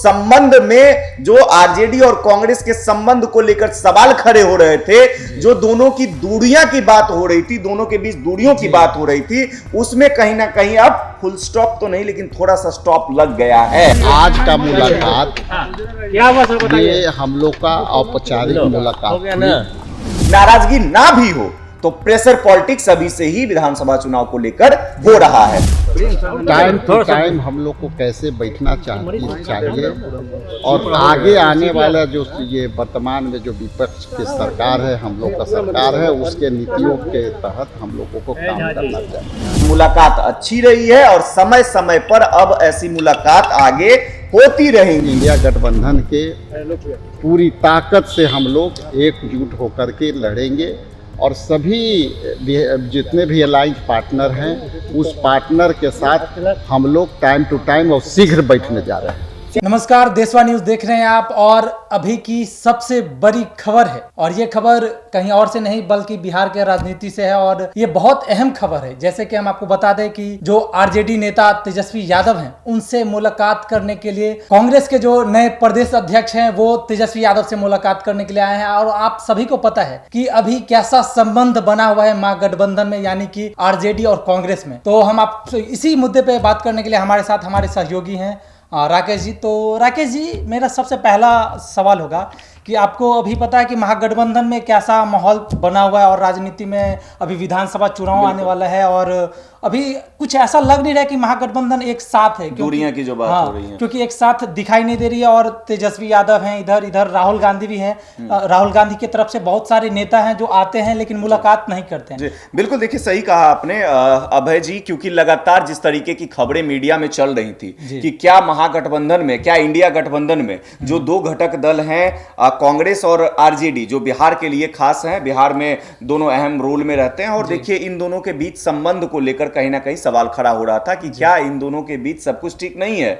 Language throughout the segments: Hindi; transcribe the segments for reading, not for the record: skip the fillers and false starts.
संबंध में जो आरजेडी और कांग्रेस के संबंध को लेकर सवाल खड़े हो रहे थे, जो दोनों की दूरियां की बात हो रही थी, दोनों के बीच दूरियों की बात हो रही थी, उसमें कहीं ना कहीं अब फुल स्टॉप तो नहीं लेकिन थोड़ा सा स्टॉप लग गया है। आज का मुलाकात ये हम लोग का औपचारिक मुलाकात नाराजगी ना भी हो तो प्रेशर पॉलिटिक्स अभी से ही विधानसभा चुनाव को लेकर हो रहा है। टाइम टू टाइम हम लोग को कैसे बैठना चाहिए और आगे आने वाला जो ये वर्तमान में जो विपक्ष की सरकार है, हम लोग का सरकार है, उसके नीतियों के तहत हम लोगों को काम करना चाहिए। मुलाकात अच्छी रही है और समय समय पर अब ऐसी मुलाकात आगे होती रहेंगी। इंडिया गठबंधन के पूरी ताकत से हम लोग एकजुट होकर के लड़ेंगे और सभी जितने भी अलायंस पार्टनर हैं उस पार्टनर के साथ हम लोग टाइम टू टाइम और शीघ्र बैठने जा रहे हैं। नमस्कार, देशवा न्यूज देख रहे हैं आप और अभी की सबसे बड़ी खबर है और ये खबर कहीं और से नहीं बल्कि बिहार के राजनीति से है और ये बहुत अहम खबर है। जैसे कि हम आपको बता दें कि जो आरजेडी नेता तेजस्वी यादव हैं उनसे मुलाकात करने के लिए कांग्रेस के जो नए प्रदेश अध्यक्ष हैं वो तेजस्वी यादव से मुलाकात करने के लिए आए हैं। और आप सभी को पता है कि अभी कैसा संबंध बना हुआ है महागठबंधन में, यानी कि आरजेडी और कांग्रेस में। तो हम आप इसी मुद्दे पे बात करने के लिए हमारे साथ हमारे सहयोगी हैं राकेश जी। तो राकेश जी, मेरा सबसे पहला सवाल होगा कि आपको अभी पता है कि महागठबंधन में कैसा माहौल बना हुआ है और राजनीति में अभी विधानसभा चुनाव आने वाला है और अभी कुछ ऐसा लग नहीं रहा है कि महागठबंधन एक साथ है। दूरियां की जो बात हो रही है, क्योंकि एक साथ दिखाई नहीं दे रही है और तेजस्वी यादव हैं, इधर राहुल गांधी भी हैं। राहुल गांधी की तरफ से बहुत सारे नेता हैं जो आते हैं लेकिन मुलाकात नहीं करते हैं। बिल्कुल, देखिए सही कहा आपने अभय जी, क्योंकि लगातार जिस तरीके की खबरें मीडिया में चल रही थी कि क्या महागठबंधन में, क्या इंडिया गठबंधन में जो दो घटक दल हैं कांग्रेस और आरजेडी, जो बिहार के लिए खास हैं, बिहार में दोनों अहम रोल में रहते हैं और देखिए इन दोनों के बीच संबंध को लेकर कहीं ना कहीं सवाल खड़ा हो रहा था कि क्या इन दोनों के बीच सब कुछ ठीक नहीं है,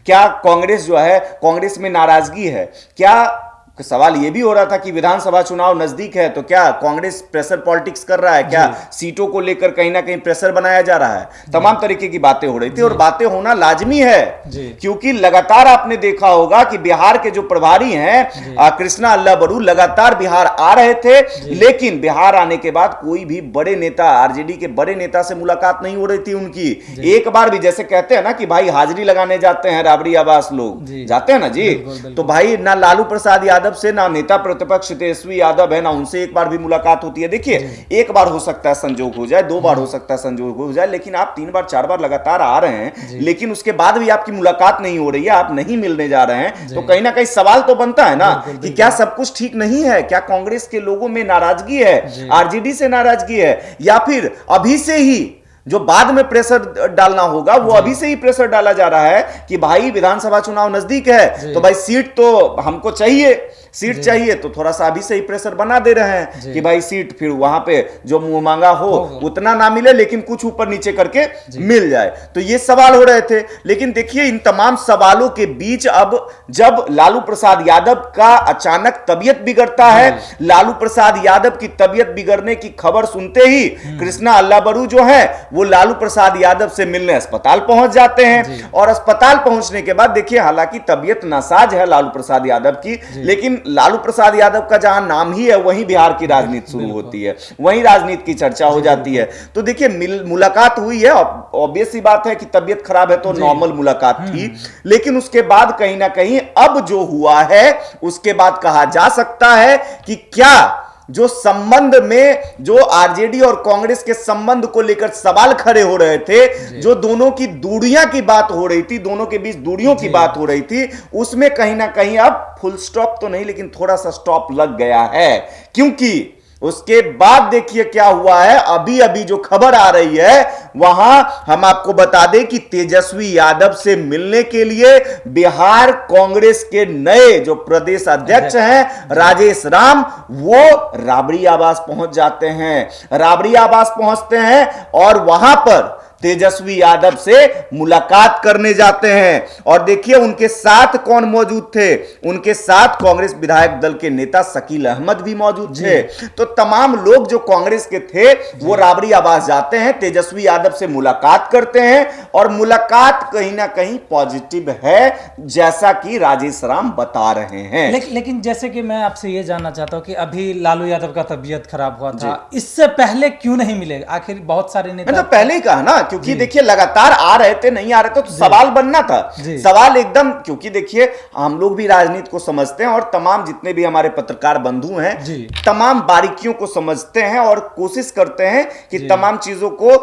क्या कांग्रेस जो है, कांग्रेस में नाराजगी है, क्या सवाल यह भी हो रहा था कि विधानसभा चुनाव नजदीक है तो क्या कांग्रेस प्रेशर पॉलिटिक्स कर रहा है, क्या सीटों को लेकर कहीं ना कहीं प्रेशर बनाया जा रहा है। तमाम तरीके की बातें हो रही थी और बातें होना लाजमी है क्योंकि लगातार आपने देखा होगा कि बिहार के जो प्रभारी हैं कृष्णा अल्लाबरू लगातार बिहार आ रहे थे, लेकिन बिहार आने के बाद कोई भी बड़े नेता, आरजेडी के बड़े नेता से मुलाकात नहीं हो रही थी उनकी। एक बार भी, जैसे कहते हैं ना कि भाई हाजिरी लगाने जाते हैं राबड़ी आवास, लोग जाते हैं ना जी, तो भाई ना लालू प्रसाद यादव से, ना नेता प्रतिपक्ष तेजस्वी यादव है, ना उनसे एक बार भी मुलाकात होती है। देखिए, एक बार हो सकता है संजोग हो जाए, दो बार हो सकता है संजोग हो जाए, लेकिन आप 3 बार 4 बार लगातार आ रहे हैं लेकिन उसके बाद भी आपकी मुलाकात नहीं हो रही है, आप नहीं मिलने जा रहे हैं, तो कहीं ना कहीं सवाल तो बनता है ना कि क्या सब कुछ ठीक नहीं है, क्या कांग्रेस के लोगों में नाराजगी है, आरजेडी से नाराजगी है, या फिर अभी से ही जो बाद में प्रेशर डालना होगा वो अभी से ही प्रेशर डाला जा रहा है कि भाई विधानसभा चुनाव नजदीक है तो भाई सीट तो हमको चाहिए, सीट चाहिए, तो थोड़ा सा अभी से ही प्रेशर बना दे रहे हैं कि भाई सीट फिर वहां पे जो मुंह मांगा हो उतना ना मिले लेकिन कुछ ऊपर नीचे करके मिल जाए। तो ये सवाल हो रहे थे, लेकिन देखिए इन तमाम सवालों के बीच अब जब लालू प्रसाद यादव का अचानक तबियत बिगड़ता है, लालू प्रसाद यादव की तबियत बिगड़ने की खबर सुनते ही कृष्णा अल्लाबरू जो है वो लालू प्रसाद यादव से मिलने अस्पताल पहुंच जाते हैं और अस्पताल पहुंचने के बाद देखिए हालांकि तबियत नासाज है लालू प्रसाद यादव की, लेकिन लालू प्रसाद यादव का जहां नाम ही है वहीं बिहार की राजनीति शुरू होती है, वहीं राजनीति की चर्चा हो जाती है। तो देखिए मुलाकात हुई है, ऑब्वियस सी बात है कि तबियत खराब है तो नॉर्मल मुलाकात थी, लेकिन उसके बाद कहीं ना कहीं अब जो हुआ है उसके बाद कहा जा सकता है कि क्या जो संबंध में जो आरजेडी और कांग्रेस के संबंध को लेकर सवाल खड़े हो रहे थे, जो दोनों की दूरियां की बात हो रही थी, दोनों के बीच दूरियों की बात हो रही थी, उसमें कहीं ना कहीं अब फुल स्टॉप तो नहीं लेकिन थोड़ा सा स्टॉप लग गया है। क्योंकि उसके बाद देखिए क्या हुआ है, अभी अभी जो खबर आ रही है वहां हम आपको बता दें कि तेजस्वी यादव से मिलने के लिए बिहार कांग्रेस के नए जो प्रदेश अध्यक्ष हैं राजेश राम, वो राबड़ी आवास पहुंच जाते हैं। राबड़ी आवास पहुंचते हैं और वहां पर तेजस्वी यादव से मुलाकात करने जाते हैं। और देखिए उनके साथ कौन मौजूद थे, उनके साथ कांग्रेस विधायक दल के नेता शकील अहमद भी मौजूद थे। तो तमाम लोग जो कांग्रेस के थे वो राबड़ी आवास जाते हैं, तेजस्वी यादव से मुलाकात करते हैं और मुलाकात कहीं ना कहीं पॉजिटिव है, जैसा कि राजेश राम बता रहे हैं। लेकिन जैसे कि मैं आपसे ये जानना चाहता हूं कि अभी लालू यादव का तबीयत खराब हुआ था, इससे पहले क्यों नहीं मिले? आखिर बहुत सारे नेता तो पहले ही कहा ना, क्योंकि देखिए लगातार आ रहे थे, नहीं आ रहे थे तो सवाल बनना था, सवाल एकदम, क्योंकि देखिए हम लोग भी राजनीति को समझते हैं और तमाम जितने भी हमारे पत्रकार बंधु हैं तमाम बारीकियों को समझते हैं और कोशिश करते हैं कि तमाम चीजों को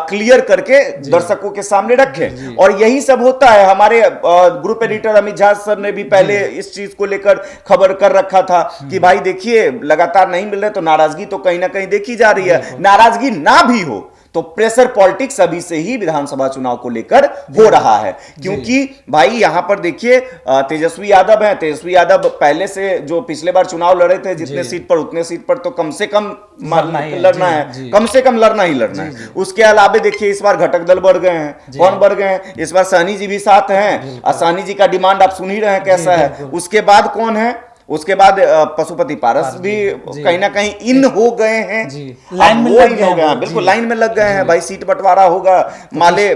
क्लियर करके दर्शकों के सामने रखें। और यही सब होता है। हमारे group editor Amit Jha sir ने भी पहले इस चीज को लेकर खबर कर रखा था कि भाई देखिए लगातार नहीं मिल रहे तो नाराजगी तो कहीं ना कहीं देखी जा रही है। नाराजगी ना भी हो तो प्रेशर पॉलिटिक्स अभी से ही विधानसभा चुनाव को लेकर हो रहा है, क्योंकि भाई यहां पर देखिए तेजस्वी यादव हैं, तेजस्वी यादव पहले से जो पिछले बार चुनाव लड़े थे जितने सीट पर उतने सीट पर तो कम से कम लड़ना है, कम से कम लड़ना ही लड़ना है। उसके अलावा देखिए इस बार घटक दल बढ़ गए हैं। कौन बढ़ गए हैं? इस बार सहनी जी भी साथ हैं। सहनी जी का डिमांड आप सुन ही रहे हैं कैसा है। उसके बाद कौन है? उसके बाद पशुपति पारस भी कहीं ना कहीं इन हो गए हैं, लाइन में लग गए हैं, बिल्कुल लाइन में लग गए हैं। भाई सीट बंटवारा होगा, माले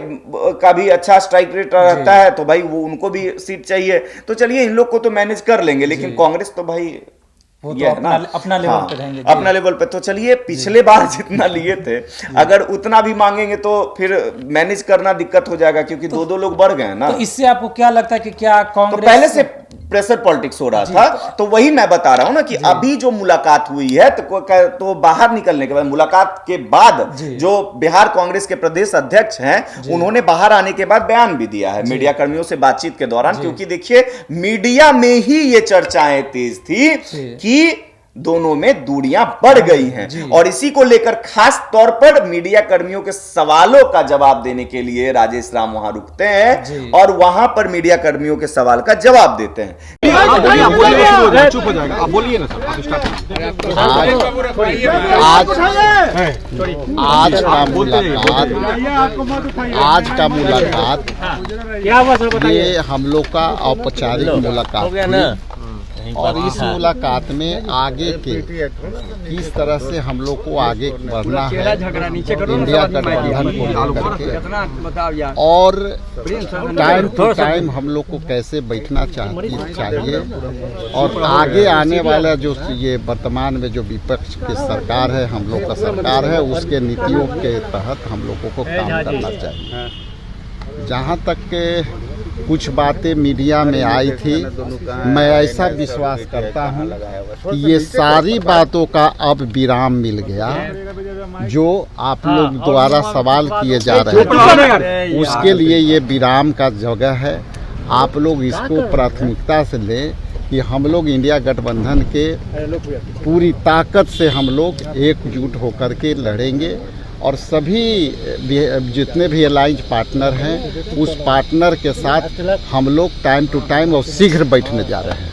का भी अच्छा स्ट्राइक रेट रहता है तो भाई वो उनको भी सीट चाहिए। तो चलिए इन लोग को तो मैनेज कर लेंगे, लेकिन कांग्रेस तो भाई वो तो अपना लेवल पे रहेंगे, अपना लेवल पे। तो चलिए पिछले बार जितना लिए थे अगर उतना भी मांगेंगे तो फिर मैनेज करना दिक्कत हो जाएगा, क्योंकि दो लोग बढ़ गए ना। तो इससे आपको क्या लगता है कि क्या कांग्रेस तो पहले से प्रेशर पॉलिटिक्स हो रहा था, तो वही मैं बता रहा हूं ना कि अभी जो मुलाकात हुई है तो बाहर निकलने के बाद, मुलाकात के बाद जो बिहार कांग्रेस के प्रदेश अध्यक्ष हैं उन्होंने बाहर आने के बाद बयान भी दिया है मीडिया कर्मियों से बातचीत के दौरान, क्योंकि देखिए मीडिया में ही ये चर्चाएं तेज थी कि दोनों में दूरियां बढ़ गई हैं। और इसी को लेकर खास तौर पर मीडिया कर्मियों के सवालों का जवाब देने के लिए राजेश राम वहां रुकते हैं और वहां पर मीडिया कर्मियों के सवाल का जवाब देते हैं। चुप हो जाएगा, आप बोलिए ना सर, आप स्टार्ट आज का मुलाकात ये हम लोग का औपचारिक मुलाकात हुई और इस मुलाकात में आगे के किस तरह से हम लोग को आगे बढ़ना है इंडिया गठबंधन को लेकर के, और टाइम टू टाइम हम लोग को कैसे बैठना चाहिए और आगे आने वाला जो ये वर्तमान में जो विपक्ष की सरकार है, हम लोग का सरकार है, उसके नीतियों के तहत हम लोगों को काम करना चाहिए। जहाँ तक के कुछ बातें मीडिया में आई थी, मैं ऐसा विश्वास करता हूँ कि ये सारी बातों का अब विराम मिल गया। जो आप लोग द्वारा सवाल किए जा रहे थे उसके लिए ये विराम का जगह है। आप लोग इसको प्राथमिकता से लें कि हम लोग इंडिया गठबंधन के पूरी ताकत से हम लोग एकजुट होकर के लड़ेंगे और सभी जितने भी अलायंस पार्टनर हैं उस पार्टनर के साथ हम लोग टाइम टू टाइम और शीघ्र बैठने जा रहे हैं।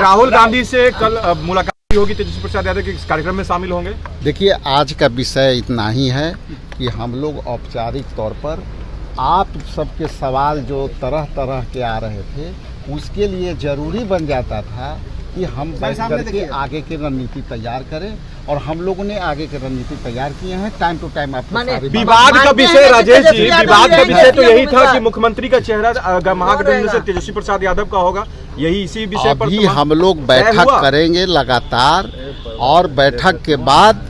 राहुल गांधी से कल मुलाकात होगी, तेजस्वी प्रसाद यादव के इस कार्यक्रम में शामिल होंगे। देखिए आज का विषय इतना ही है कि हम लोग औपचारिक तौर पर आप सबके सवाल जो तरह तरह के आ रहे थे उसके लिए ज़रूरी बन जाता था कि हम बैठ करके आगे की रणनीति तैयार करें, और हम लोगों ने आगे की रणनीति तैयार किए हैं। टाइम टू टाइम आपको विवाद का विषय, राजेश जी, विवाद का विषय तो यही था कि मुख्यमंत्री का चेहरा महागठबंधन से तेजस्वी प्रसाद यादव का होगा, यही इसी विषय पर अभी हम लोग बैठक करेंगे लगातार, और बैठक के बाद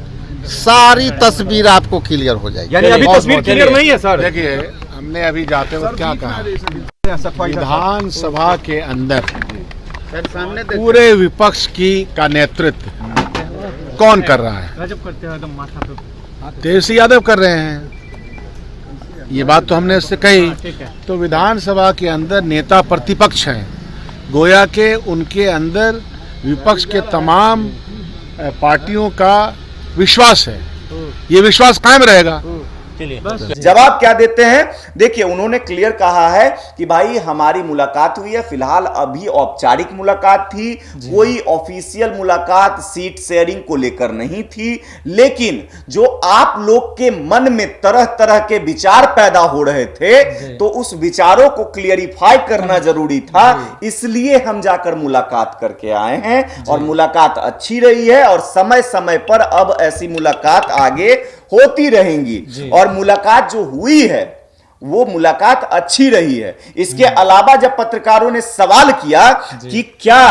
सारी तस्वीर आपको क्लियर हो जाएगी। यानी अभी तस्वीर क्लियर नहीं है सर? देखिए हमने अभी जाते वक्त क्या कहा, विधानसभा के अंदर पूरे विपक्ष का नेतृत्व कौन कर रहा है? तेजस्वी यादव कर रहे हैं। ये बात तो हमने उससे कही। तो विधानसभा के अंदर नेता प्रतिपक्ष हैं, गोया के उनके अंदर विपक्ष के तमाम पार्टियों का विश्वास है। ये विश्वास कायम रहेगा। जवाब क्या देते हैं? देखिए, उन्होंने क्लियर कहा है कि भाई हमारी मुलाकात हुई है, फिलहाल अभी औपचारिक मुलाकात थी, कोई ऑफिशियल मुलाकात सीट शेयरिंग को लेकर नहीं थी, लेकिन जो आप लोग के मन में तरह तरह के विचार पैदा हो रहे थे, तो उस विचारों को क्लियरिफाई करना जरूरी था, इसलिए हम जाकर मुलाकात करके आए हैं और मुलाकात अच्छी रही है और समय समय पर अब ऐसी मुलाकात आगे होती रहेंगी और मुलाकात जो हुई है वो मुलाकात अच्छी रही है। इसके अलावा जब पत्रकारों ने सवाल किया कि क्या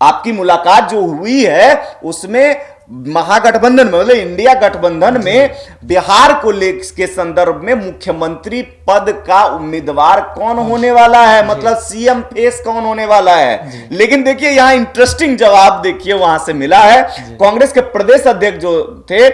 आपकी मुलाकात जो हुई है उसमें महागठबंधन में, मतलब इंडिया गठबंधन में बिहार को लेकर के संदर्भ में मुख्यमंत्री पद का उम्मीदवार कौन होने वाला है, मतलब सीएम फेस कौन होने वाला है। लेकिन देखिए यहां इंटरेस्टिंग जवाब देखिए वहां से मिला है। कांग्रेस के प्रदेश अध्यक्ष जो थे,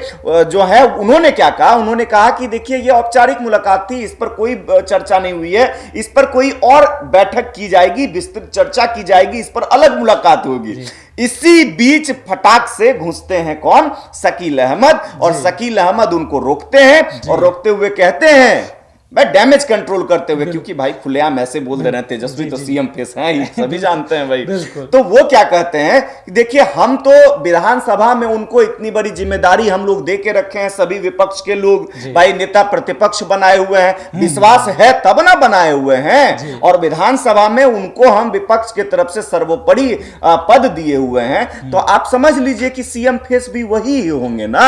जो है, उन्होंने क्या कहा? उन्होंने कहा कि देखिए ये औपचारिक मुलाकात थी, इस पर कोई चर्चा नहीं हुई है, इस पर कोई और बैठक की जाएगी, विस्तृत चर्चा की जाएगी, इस पर अलग मुलाकात होगी। इसी बीच फटाक से घुसते हैं कौन? शकील अहमद, और शकील अहमद उनको रोकते हैं और रोकते हुए कहते हैं, मैं डैमेज कंट्रोल करते हुए, क्योंकि भाई खुलेआम ऐसे बोल दे रहे हैं तेजस्वी तो सीएम फेस हैं ही, सभी जानते हैं भाई। तो वो क्या कहते हैं कि देखिए हम तो विधानसभा में उनको इतनी बड़ी जिम्मेदारी हम लोग दे के रखे हैं, सभी विपक्ष के लोग भाई नेता प्रतिपक्ष बनाए हुए हैं, विश्वास है तब ना बनाए हुए हैं, और विधानसभा में उनको हम विपक्ष के तरफ से सर्वोपरि पद दिए हुए हैं, तो आप समझ लीजिए कि सीएम फेस भी वही होंगे ना।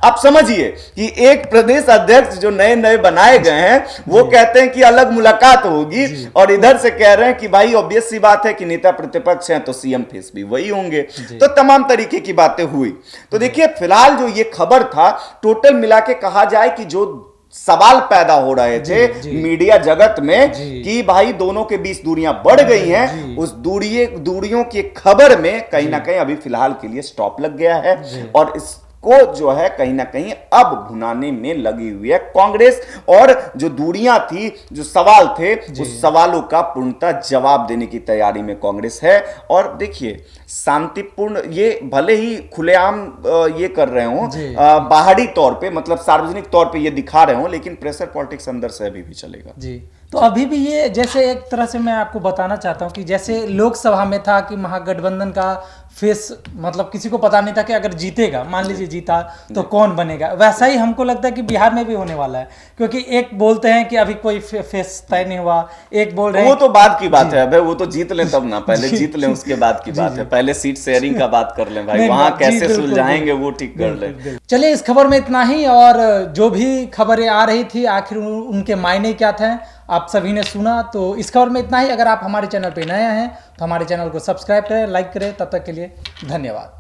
आप समझिए कि एक प्रदेश अध्यक्ष जो नए नए बनाए गए हैं वो कहते हैं कि अलग मुलाकात होगी, और इधर से कह रहे हैं कि भाई ऑब्वियस सी बात है कि नेता प्रतिपक्ष हैं तो सीएम फेस भी वही होंगे। तो तमाम तरीके की बातें हुई। तो देखिए फिलहाल जो ये खबर था, टोटल मिला के कहा जाए कि जो सवाल पैदा हो रहे थे मीडिया जगत में कि भाई दोनों के बीच दूरियां बढ़ गई हैं, उस दूरियों की खबर में कहीं ना कहीं अभी फिलहाल के लिए स्टॉप लग गया है, और इस को जो है कहीं ना कहीं अब भुनाने में लगी हुई है कांग्रेस, और जो दूरियां थी, जो सवाल थे, उस सवालों का पूर्णतः जवाब देने की तैयारी में कांग्रेस है। और देखिए शांतिपूर्ण, ये भले ही खुलेआम ये कर रहे हो, बाहरी तौर पे, मतलब सार्वजनिक तौर पे ये दिखा रहे हो, लेकिन प्रेशर पॉलिटिक्स अंदर से अभी भी चलेगा जी। तो अभी भी ये, जैसे एक तरह से मैं आपको बताना चाहता हूं कि जैसे लोकसभा में था कि महागठबंधन का फेस, मतलब किसी को पता नहीं था कि अगर जीतेगा, मान लीजिए जीता तो कौन बनेगा, वैसा ही हमको लगता है कि बिहार में भी होने वाला है, क्योंकि एक बोलते हैं कि अभी कोई फेस तय नहीं हुआ, एक बोल रहे हैं वो तो बाद की बात है, वो तो जीत लें तब ना, पहले जीत लें उसके बाद की बात है, पहले सीट शेयरिंग का बात कर लें भाई, वहां कैसे सुलझाएंगे वो ठीक कर लें। चलिए इस खबर में इतना ही, और जो भी खबरें आ रही थी आखिर उनके मायने क्या थे आप सभी ने सुना। तो इस खबर में इतना ही। अगर आप हमारे चैनल पे नए हैं तो हमारे चैनल को सब्सक्राइब करें, लाइक करें। तब तक के लिए धन्यवाद।